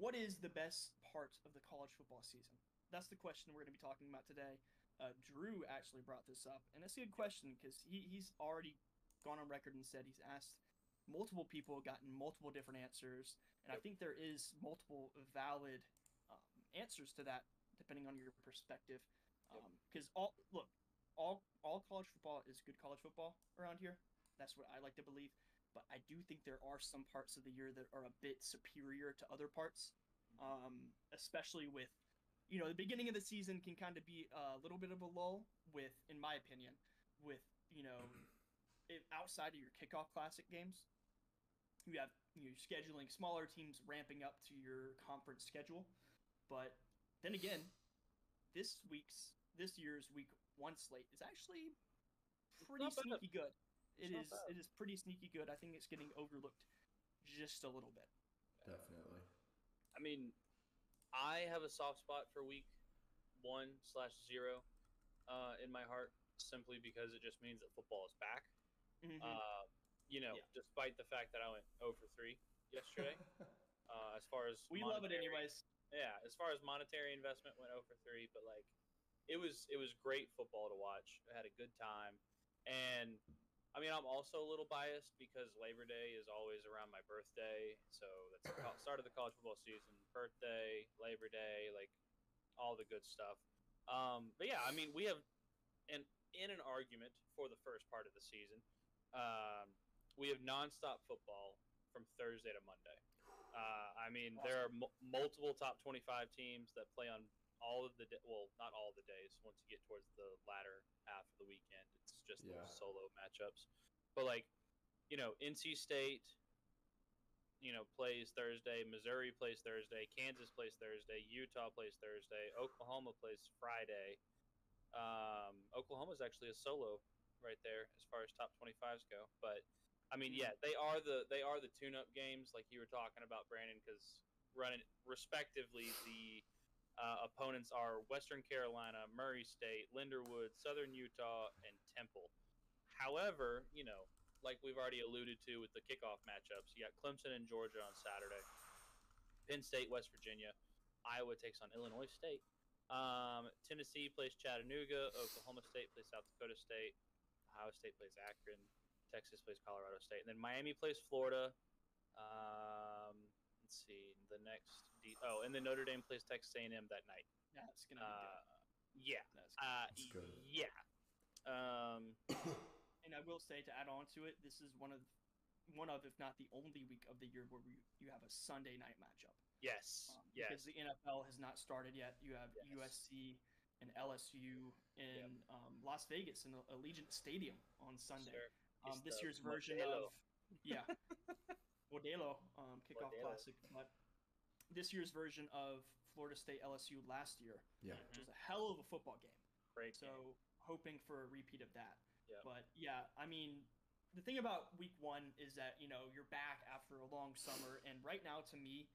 what is the best part of the college football season? That's the question we're going to be talking about today. Drew actually brought this up, and it's a good question because he's already gone on record and said he's asked multiple people, gotten multiple different answers, and I think there is multiple valid answers to that depending on your perspective. Because all college football is good college football around here. That's what I like to believe. But I do think there are some parts of the year that are a bit superior to other parts, especially with, the beginning of the season can kind of be a little bit of a lull with, in my opinion, with, outside of your kickoff classic games, you have scheduling smaller teams ramping up to your conference schedule. But then again, this year's week 1 slate is actually pretty sneaky good. It is pretty sneaky good. I think it's getting overlooked just a little bit. Definitely. I mean, I have a soft spot for week 1/0 in my heart, simply because it just means that football is back. Mm-hmm. Despite the fact that I went 0 for 3 yesterday, as far as we love it anyways. Yeah, as far as monetary investment, went 0 for 3, but like, it was great football to watch. I had a good time, and I mean, I'm also a little biased because Labor Day is always around my birthday, so that's the start of the college football season. Birthday, Labor Day, like all the good stuff. But yeah, I mean, we have in an argument for the first part of the season. We have nonstop football from Thursday to Monday. I mean, there are multiple top 25 teams that play on all of the not all of the days. Once you get towards the latter half of the weekend, it's just those solo matchups. But like, NC State, plays Thursday. Missouri plays Thursday. Kansas plays Thursday. Utah plays Thursday. Oklahoma plays Friday. Oklahoma's actually a solo right there as far as top 25s go. But I mean, yeah, they are the tune-up games like you were talking about, Brandon, because running respectively the opponents are Western Carolina, Murray State, Linderwood, Southern Utah, and Temple. However, like we've already alluded to with the kickoff matchups, you got Clemson and Georgia on Saturday, Penn State, West Virginia, Iowa takes on Illinois State, Tennessee plays Chattanooga, Oklahoma State plays South Dakota State, Ohio State plays Akron, Texas plays Colorado State, and then Miami plays Florida. Let's see, the next. And then Notre Dame plays Texas A&M that night. That's gonna be good. Yeah. That's good. Yeah. And I will say, to add on to it, this is one of, if not the only week of the year where you have a Sunday night matchup. Yes. Because the NFL has not started yet. You have USC and LSU in Las Vegas in Allegiant Stadium on Sunday. Sure. This year's version of Modelo kickoff classic, but this year's version of Florida State LSU last year, which was a hell of a football game. Great. So hoping for a repeat of that. Yeah. But yeah, I mean, the thing about week 1 is that you're back after a long summer, and right now, to me,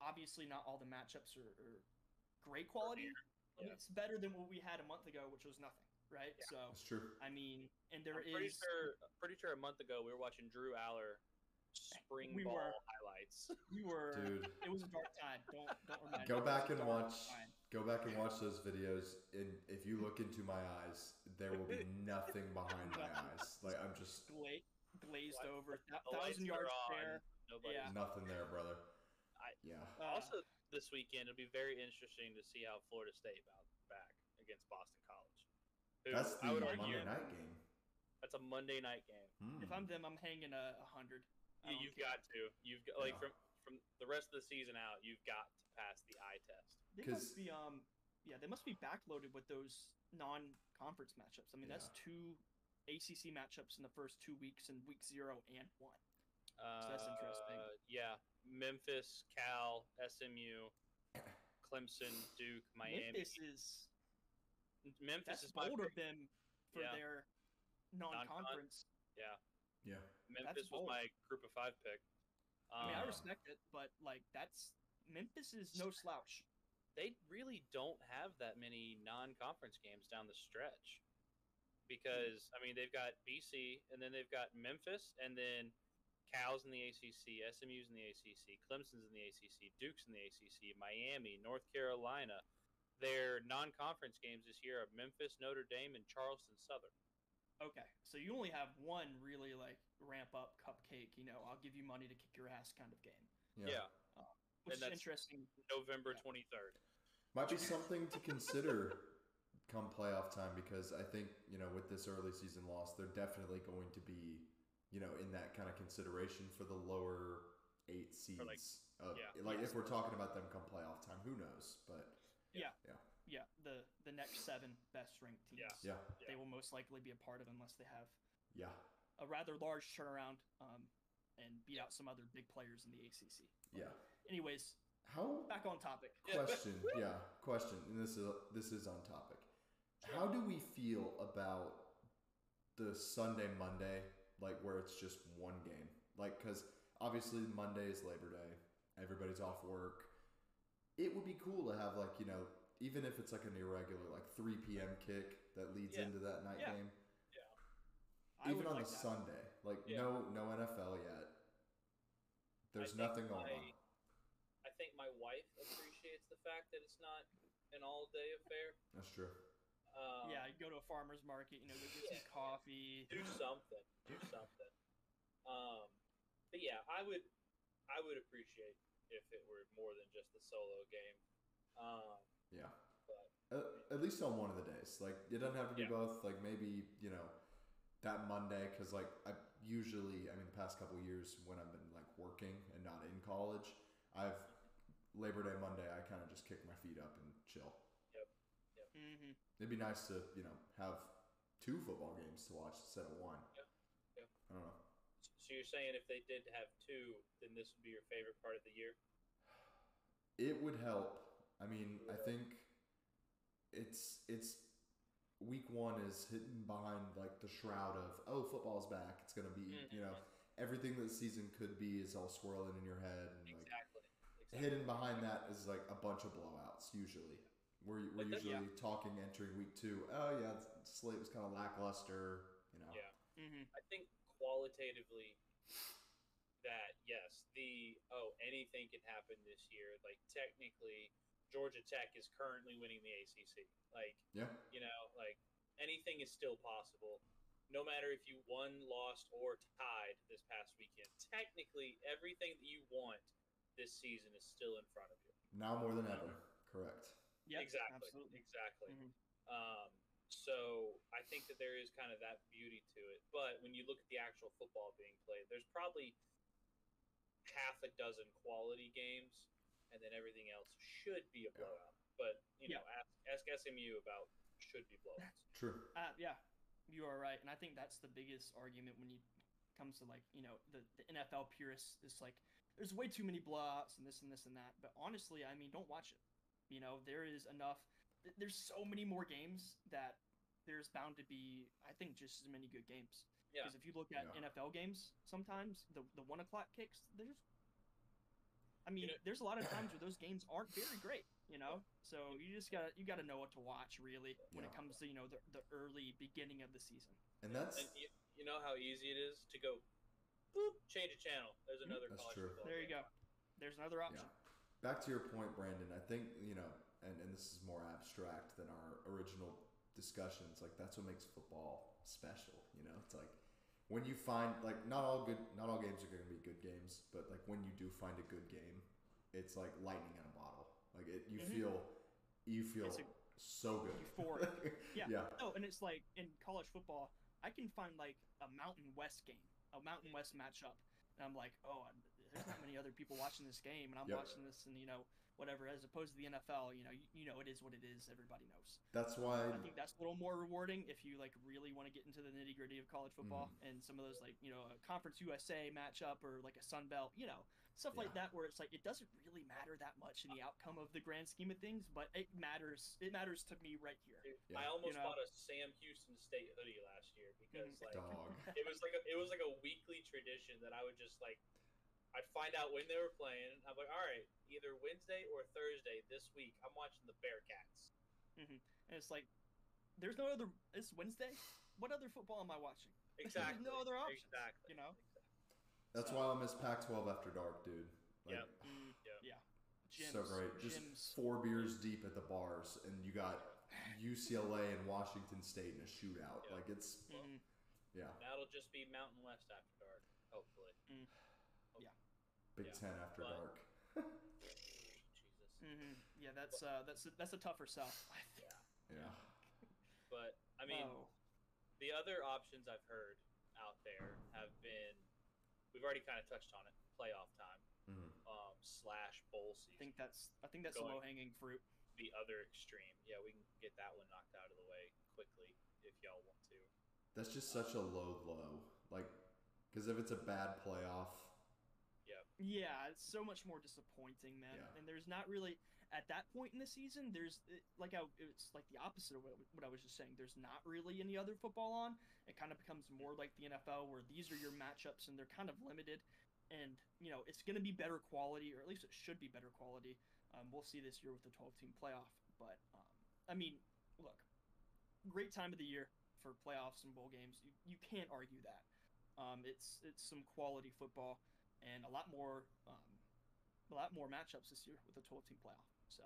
obviously not all the matchups are great quality. Yeah. It's better than what we had a month ago, which was nothing, right? Yeah. So that's true. I mean, and I'm pretty sure a month ago we were watching Drew Aller spring ball highlights. Dude. It was a dark time. Don't remind me. Go back and watch those videos, and if you look into my eyes, there will be nothing behind my eyes. Like, I'm just glazed over. 1,000 yards there. Nothing there, brother. Also, this weekend it'll be very interesting to see how Florida State bounce back against Boston College. That's the Monday night game. That's a Monday night game. If I'm them, I'm hanging 100. You've got to. You've got from the rest of the season out, you've got to pass the eye test. They must be backloaded with those non-conference matchups. I mean, that's 2 ACC matchups in the first 2 weeks, in week 0 and 1. So that's interesting. Yeah, Memphis, Cal, SMU, Clemson, Duke, Miami. Memphis is bold of them for their non-conference. Yeah. Memphis was my group of 5 pick. I mean, I respect it, but Memphis is no slouch. They really don't have that many non-conference games down the stretch, because I mean, they've got BC, and then they've got Memphis, and then Cal's in the ACC, SMU's in the ACC, Clemson's in the ACC, Duke's in the ACC, Miami, North Carolina. Their non-conference games this year are Memphis, Notre Dame, and Charleston Southern. Okay, so you only have one really like ramp up cupcake. I'll give you money to kick your ass kind of game. Yeah. Which And is that's interesting. November 23rd. Might be something to consider come playoff time, because I think, with this early season loss, they're definitely going to be, in that kind of consideration for the lower 8 seeds. If we're talking about them come playoff time, who knows? But yeah, the next 7 best ranked teams. Yeah. They will most likely be a part of, unless they have a rather large turnaround and beat out some other big players in the ACC. Yeah. Anyways, back on topic. Question, and this is on topic. How do we feel about the Sunday Monday, like where it's just one game? Like, because obviously Monday is Labor Day, everybody's off work. It would be cool to have, like, even if it's like an irregular, like 3 p.m. kick that leads into that night game. Yeah. Even on a Sunday, no NFL yet. There's nothing going on. I think my wife appreciates the fact that it's not an all-day affair. That's true. You go to a farmer's market, go get some coffee. Do something. But yeah, I would appreciate if it were more than just the solo game. But at least on one of the days. Like, it doesn't have to be both. Like, maybe, that Monday, because, like, the past couple of years when I've been, like, working and not in college, Labor Day Monday, I kind of just kick my feet up and chill. Yep. Mm-hmm. It'd be nice to, have 2 football games to watch instead of 1. Yeah. I don't know. So you're saying if they did have 2, then this would be your favorite part of the year? It would help. I think it's week 1 is hitting behind, like, the shroud of, football's back. It's going to be, everything that the season could be is all swirling in your head. And, like, exactly. Hidden behind that is, like, a bunch of blowouts, usually. We're usually talking entering week 2. Oh, yeah, the slate was kind of lackluster, Yeah. Mm-hmm. I think qualitatively that, yes, anything can happen this year. Like, technically, Georgia Tech is currently winning the ACC. Like, like, anything is still possible. No matter if you won, lost, or tied this past weekend, technically everything that you want this season is still in front of you. Now more than ever. Correct. Yeah, exactly. Absolutely. Exactly. Mm-hmm. So I think that there is kind of that beauty to it. But when you look at the actual football being played, there's probably half a dozen quality games, and then everything else should be a blowout. But, ask SMU about should be blowouts. True. You are right. And I think that's the biggest argument when it comes to, like, the NFL purists. It's like, there's way too many blowouts and this and this and that. But honestly, don't watch it. There is enough. There's so many more games that there's bound to be, I think, just as many good games. Yeah. Because if you look at NFL games, sometimes the 1 o'clock kicks, there's a lot of times where those games aren't very great. So you just gotta know what to watch, really, when it comes to the early beginning of the season. And that's you know how easy it is to go, boop, change a channel. There's another That's college true. football There you game. go. There's another option. Back to your point, Brandon, I think, and this is more abstract than our original discussions. Like, that's what makes football special. It's like when you find, like, not all games are going to be good games, but, like, when you do find a good game, it's like lightning in a bottle. Like, you feel so good. Euphoric. Yeah. Oh, and it's like in college football, I can find like a Mountain West game, a Mountain West matchup, and I'm like, there's not many other people watching this game, and I'm watching this, and whatever. As opposed to the NFL, it is what it is. Everybody knows. That's why I think that's a little more rewarding if you like really want to get into the nitty gritty of college football and some of those, like, a Conference USA matchup or like a Sun Belt, stuff like that, where it's like it doesn't really matter that much in the outcome of the grand scheme of things, but it matters. It matters to me right here. Dude, I almost bought a Sam Houston State hoodie last year because Dog. it was like a weekly tradition that I would just like. I'd find out when they were playing. And I'm like, all right, either Wednesday or Thursday this week, I'm watching the Bearcats. And it's like, there's no other. It's Wednesday. What other football am I watching? Exactly. There's no other option. Exactly. Exactly. That's So, why I miss Pac-12 after dark, dude. Like, Yep. yeah. so great. Just Gyms. 4 beers deep at the bars, and you got UCLA and Washington State in a shootout. Yeah. Like it's Mhm. yeah. That'll just be Mountain West after dark, hopefully. Big Yeah. Ten after But- dark. Jesus. Yeah, that's a tougher sell. I think. Yeah. But I mean, Oh. the other options I've heard out there have been, we've already kind of touched on it, playoff time Mhm. slash bowl I season. think that's Going- low hanging fruit. The other extreme. Yeah, we can get that one knocked out of the way quickly if y'all want to. That's just such a low. Like, because if it's a bad playoff, Yeah, it's so much more disappointing, man. Yeah. And there's not really at that point in the season. It's like the opposite of what I was just saying. There's not really any other football on. It kind of becomes more like the NFL, where these are your matchups and they're kind of limited. And it's going to be better quality, or at least it should be better quality. We'll see this year with the 12-team playoff. But I mean, look, great time of the year for playoffs and bowl games. You can't argue that. It's some quality football. And a lot more matchups this year with the 12-team playoff. So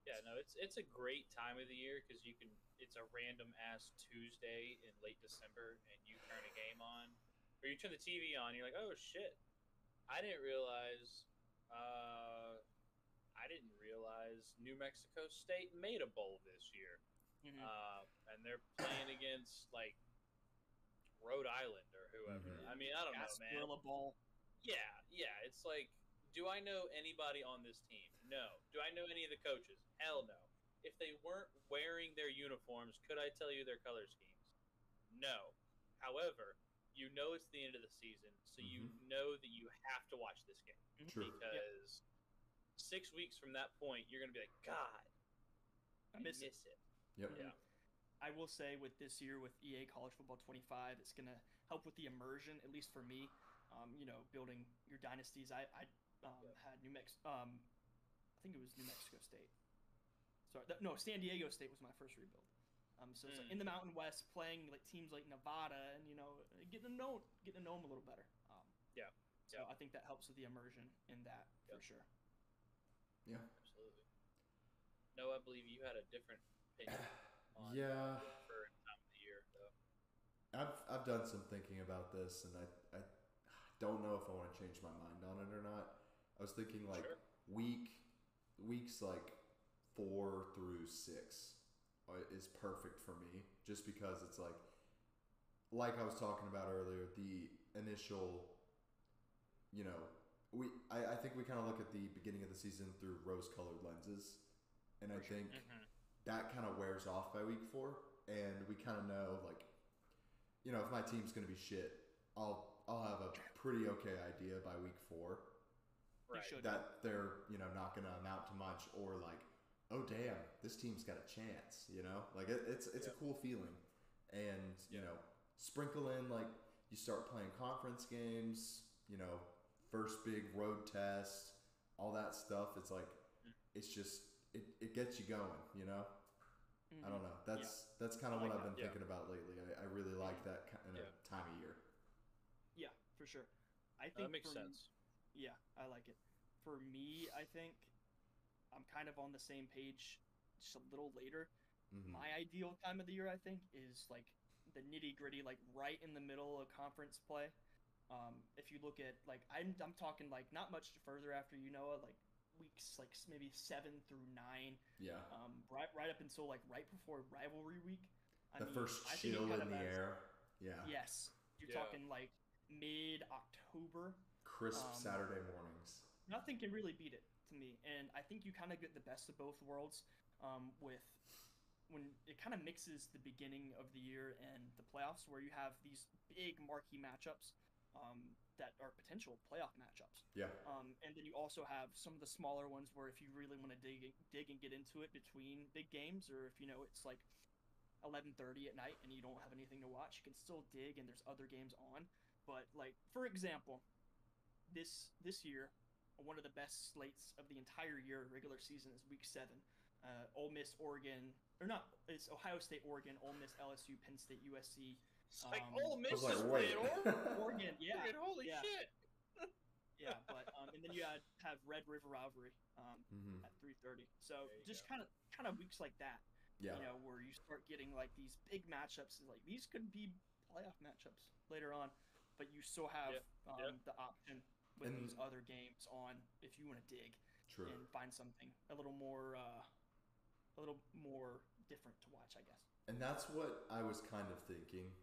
Yeah, no, it's a great time of the year because it's a random ass Tuesday in late December, and you turn a game on, or you turn the TV on, and you're like, oh shit, I didn't realize New Mexico State made a bowl this year, mhm. and they're playing against like Rhode Island or whoever. Mhm. I mean, I don't know, man. Gasparilla Bowl. Yeah. It's like, do I know anybody on this team? No. Do I know any of the coaches? Hell no. If they weren't wearing their uniforms, could I tell you their color schemes? No. However, you know it's the end of the season, so you know that you have to watch this game True. because 6 weeks from that point, you're gonna be like, God, I miss it. it. Yep. Yeah. I will say with this year with EA College Football 25, it's gonna help with the immersion, at least for me. Building your dynasties. I had New Mexico. I think it was New Mexico State. Sorry, no, San Diego State was my first rebuild. So it's like in the Mountain West, playing like teams like Nevada, and getting to know them a little better. So I think that helps with the immersion in that for sure. Yeah. Absolutely. No, I believe you had a different opinion on Yeah. for time of the year, though. I've done some thinking about this, and I don't know if I want to change my mind on it or not. I was thinking like Sure. weeks like 4 through 6 is perfect for me, just because it's like I was talking about earlier, the initial, I think we kind of look at the beginning of the season through rose-colored lenses, and I think that kind of wears off by week 4, and we kind of know like, if my team's gonna be shit, I'll have a pretty okay idea by week 4 Right. should. that they're not gonna amount to much, or like, oh damn, this team's got a chance. Like it's a cool feeling, and sprinkle in like you start playing conference games, first big road test, all that stuff. It's like it's just it gets you going. I don't know. That's kind of I what like I've been that. thinking about lately. I really like that kind of time of year. Yeah, for sure. I That think makes for sense. Yeah, I like it. For me, I think I'm kind of on the same page, just a little later. Mhm. My ideal time of the year, I think, is like the nitty gritty, like right in the middle of conference play. If you look at like I'm talking like not much further after like weeks like maybe 7 through 9. Yeah. Right up until like right before rivalry week. The first I think it chill kind in of the has- air. Yeah. Yes, you're Yeah. talking like mid October. Crisp Saturday mornings. Nothing can really beat it to me, and I think you kind of get the best of both worlds with when it kind of mixes the beginning of the year and the playoffs, where you have these big marquee matchups that are potential playoff matchups, Yeah. and then you also have some of the smaller ones where if you really want to dig and get into it between big games, or if it's like 11:30 at night and you don't have anything to watch, you can still dig and there's other games on. But like for example, this year, one of the best slates of the entire year regular season is Week 7. Ole Miss, Oregon, or not? It's Ohio State, Oregon, Ole Miss, LSU, Penn State, USC, It's like Um, Ole I Miss was like, is wait. playing Oregon, yeah, Oregon. Holy yeah. shit! Yeah, but and then you have Red River Rivalry Mhm. at 3:30. So There you just go. kind of weeks like that, Yeah. you know, where you start getting like these big matchups. Like these could be playoff matchups later on, but you still have Yeah. the option with And- these other games on if you want to dig True. and find something a little more different to watch, I guess. And that's what I was kind of thinking,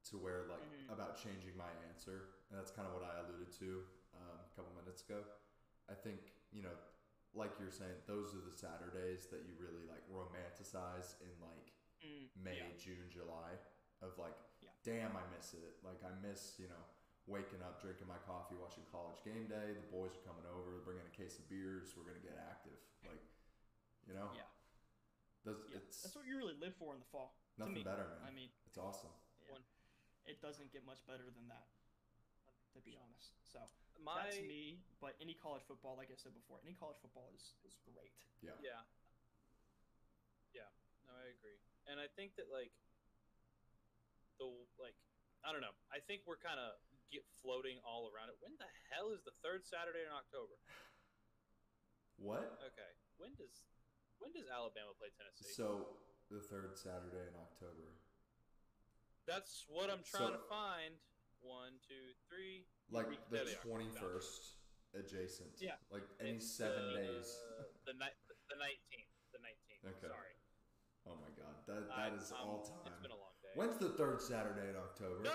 to where like Mhm. about changing my answer, and that's kind of what I alluded to a couple minutes ago. I think, you know, like you're saying, those are the Saturdays that you really like romanticize in like May, Yeah. June, July, of like, Yeah. damn, I miss it. Like I miss, you know, waking up, drinking my coffee, watching College Game Day. The boys are coming over, bringing a case of beers. We're gonna get active. Like, you know, Yeah. Yeah. it's That's what you really live for in the fall. to nothing me. better, man. I mean, It's awesome. yeah, it doesn't get much better than that, to be honest. So My that's me. But any college football, like I said before, any college football is great. Yeah. yeah, no, I agree, and I think that like I don't know. I think we're kind of get floating all around it. When the hell is the third Saturday in October? What? Okay, when does Alabama play Tennessee? So the third Saturday in October. That's what I'm trying So- to find. 1, 2, 3. Like the There they are. 21st adjacent. Yeah. Like any It's 7 days. The 19th. The 19th. Okay. Sorry. Oh my god. That is all time. It's been a long day. When's the third Saturday in October? No.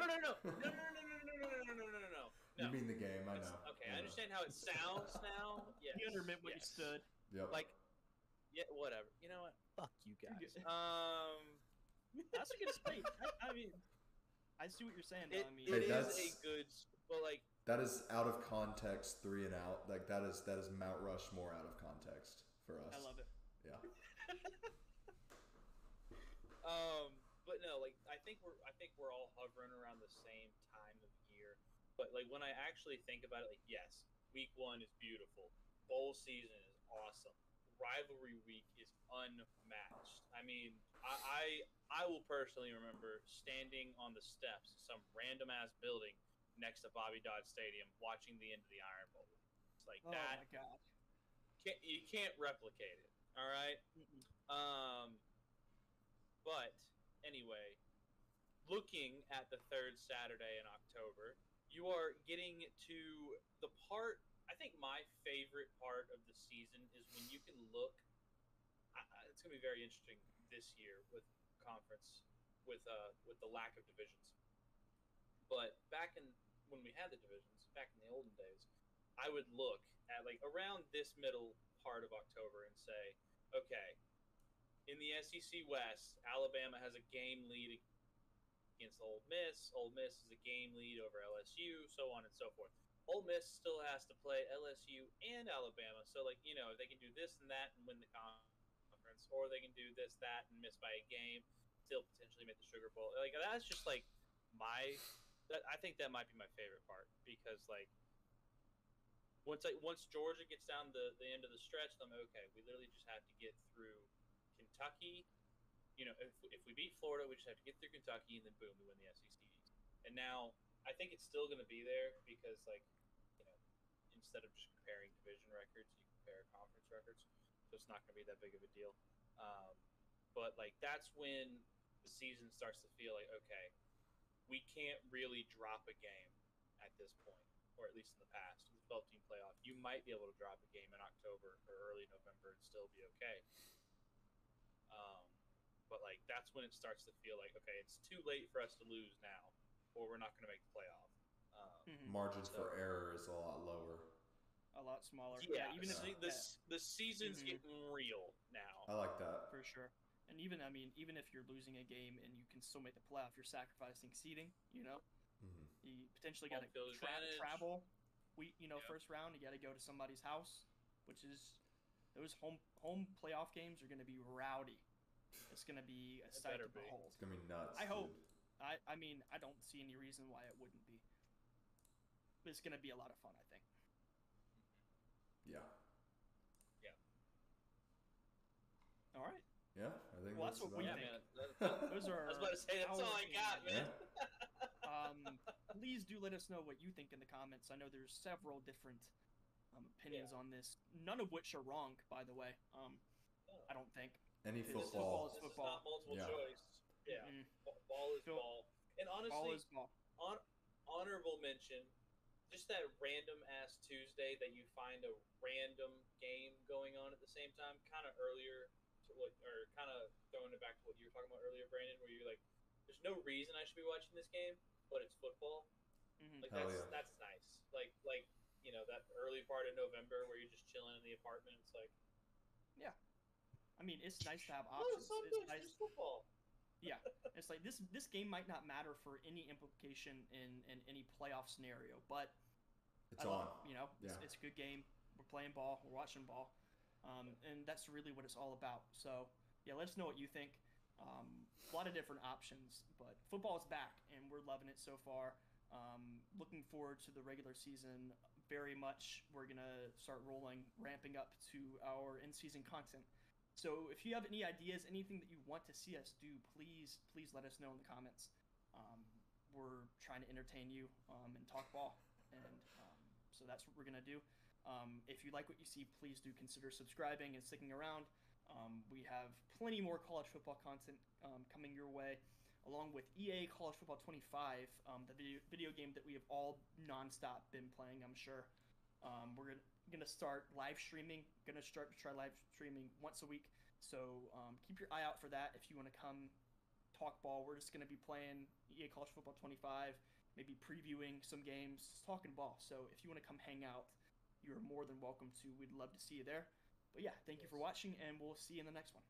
You mean the game, I It's- know. Okay, I I know. understand how it sounds now. Yes. You undermit what you yes. stood. Yep. Like, yeah, whatever. You know what? Fuck you You're guys. good. That's That's a good state. I mean, I see what you're saying. Though. It, I mean, it is that's- a good, but like, That is out of context, 3 and out. Like that is Mount Rushmore out of context for us. I love it. Yeah. but no, like I think we're all hovering around the same time of year. But like when I actually think about it, like yes, week 1 is beautiful. Bowl season is awesome. Rivalry week is unmatched. I mean, I will personally remember standing on the steps of some random ass building next to Bobby Dodd Stadium watching the end of the Iron Bowl. It's like Oh that. my god. You can't replicate it. All right. Mm-mm. But anyway, looking at the third Saturday in October, you are getting to the part. I think my favorite part of the season is when you can look. It's going to be very interesting this year with conference, with the lack of divisions. But back in when we had the divisions, back in the olden days, I would look at like around this middle part of October and say, okay, in the SEC West, Alabama has a game lead against Ole Miss. Ole Miss is a game lead over LSU, so on and so forth. Ole Miss still has to play LSU and Alabama, so like you know they can do this and that and win the conference, or they can do this, that, and miss by a game, still potentially make the Sugar Bowl. Like that's just like I think that might be my favorite part because like once Georgia gets down the end of the stretch, I'm okay. We literally just have to get through Kentucky. You know, if we beat Florida, we just have to get through Kentucky, and then boom, we win the SEC East. And now I think it's still going to be there because, like, you know, instead of just comparing division records, you compare conference records, so it's not going to be that big of a deal. But like that's when the season starts to feel like okay, we can't really drop a game at this point, or at least in the past. With the 12-team playoff, you might be able to drop a game in October or early November and still be okay. But like that's when it starts to feel like okay, it's too late for us to lose now, or we're not going to make the playoff. Margins So- for error is a lot lower. A lot smaller. Yeah, even if the season's Mhm. getting real now. I like that. for sure. And even even if you're losing a game and you can still make the playoff, you're sacrificing seeding. You know, Hmm. you potentially got Home field to advantage. travel. Yeah. First round, you got to go to somebody's house, which is those home playoff games are going to be rowdy. It's going to be a sight better to be. behold. It's gonna be nuts. I hope. dude. I mean, I don't see any reason why it wouldn't be. But it's going to be a lot of fun, I think. Yeah. All right. Yeah. I think Well, that's what about we it. Yeah, think. man. Those are I was about to say that's all I got, our man. Yeah. Please do let us know what you think in the comments. I know there's several different opinions on this, none of which are wrong, by the way. I don't think. Any Because football. This is football. not multiple Yeah. choice. Yeah, Mm-mm. ball is Phil- ball. And Ball honestly, is ball. honorable mention, just that random ass Tuesday that you find a random game going on at the same time, kind of earlier to what, or kind of throwing it back to what you were talking about earlier, Brandon, where you're like, there's no reason I should be watching this game, but it's football. Mhm. Like Hell that's nice. Like that early part of November where you're just chilling in the apartment. It's like, I mean, it's nice to have oh, options. son, It's bitch, nice. there's football. It's like this game might not matter for any implication in any playoff scenario, but It's I on. love, Yeah. it's a good game. We're playing ball. We're watching ball, and that's really what it's all about. So yeah, let us know what you think. A lot of different options, but football is back, and we're loving it so far. Looking forward to the regular season very much. We're gonna start ramping up to our in-season content. So if you have any ideas, anything that you want to see us do, please let us know in the comments. We're trying to entertain you and talk ball, and so that's what we're gonna do. If you like what you see, please do consider subscribing and sticking around. We have plenty more college football content coming your way, along with EA College Football 25, the video game that we have all nonstop been playing, I'm sure. We're gonna start live streaming. Gonna start to try live streaming once a week. So keep your eye out for that. If you want to come talk ball, we're just gonna be playing EA College Football 25, maybe previewing some games, just talking ball. So if you want to come hang out, you're more than welcome to. We'd love to see you there. But yeah, thank you for watching, and we'll see you in the next one.